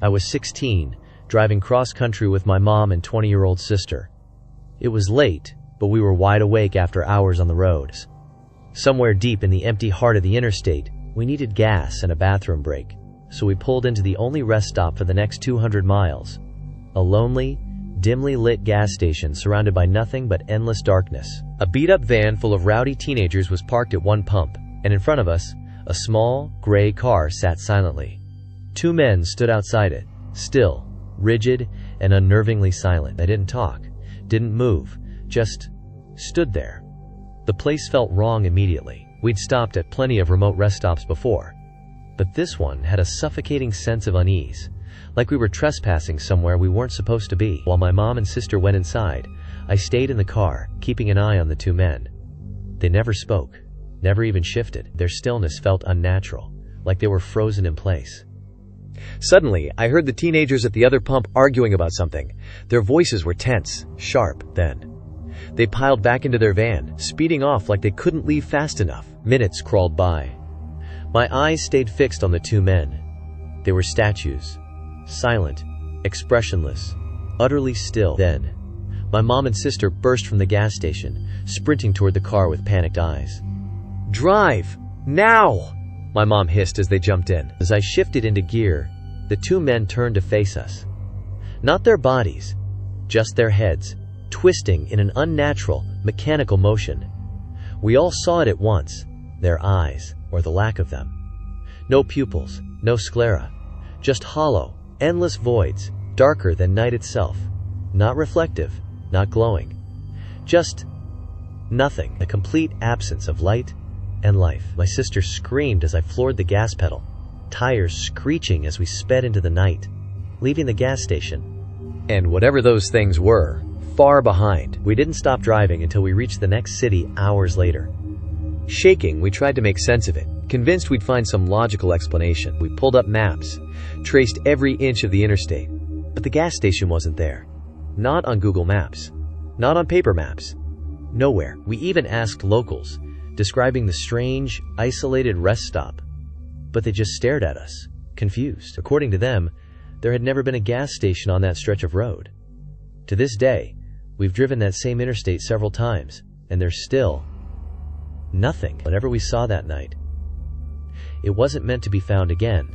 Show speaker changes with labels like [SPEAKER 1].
[SPEAKER 1] I was 16, driving cross-country with my mom and 20-year-old sister. It was late, but we were wide awake after hours on the roads. Somewhere deep in the empty heart of the interstate, we needed gas and a bathroom break, so we pulled into the only rest stop for the next 200 miles. A lonely, dimly lit gas station surrounded by nothing but endless darkness. A beat-up van full of rowdy teenagers was parked at one pump, and in front of us, a small, gray car sat silently. Two men stood outside it, still, rigid, and unnervingly silent. They didn't talk, didn't move, just stood there. The place felt wrong immediately. We'd stopped at plenty of remote rest stops before, but this one had a suffocating sense of unease, like we were trespassing somewhere we weren't supposed to be. While my mom and sister went inside, I stayed in the car, keeping an eye on the two men. They never spoke, never even shifted. Their stillness felt unnatural, like they were frozen in place. Suddenly, I heard the teenagers at the other pump arguing about something. Their voices were tense, sharp. Then they piled back into their van, speeding off like they couldn't leave fast enough. Minutes crawled by. My eyes stayed fixed on the two men. They were statues, silent, expressionless, utterly still. Then, my mom and sister burst from the gas station, sprinting toward the car with panicked eyes. "Drive! Now!" my mom hissed as they jumped in. As I shifted into gear, the two men turned to face us. Not their bodies, just their heads, twisting in an unnatural, mechanical motion. We all saw it at once, their eyes, or the lack of them. No pupils, no sclera, just hollow, endless voids, darker than night itself. Not reflective, not glowing. Just nothing, a complete absence of light and life. My sister screamed as I floored the gas pedal, tires screeching as we sped into the night, leaving the gas station. And whatever those things were, far behind. We didn't stop driving until we reached the next city hours later. Shaking, we tried to make sense of it, convinced we'd find some logical explanation. We pulled up maps, traced every inch of the interstate, but the gas station wasn't there. Not on Google Maps, not on paper maps, nowhere. We even asked locals, describing the strange, isolated rest stop, but they just stared at us, confused. According to them, there had never been a gas station on that stretch of road. To this day, we've driven that same interstate several times, and there's still nothing. Whatever we saw that night, it wasn't meant to be found again.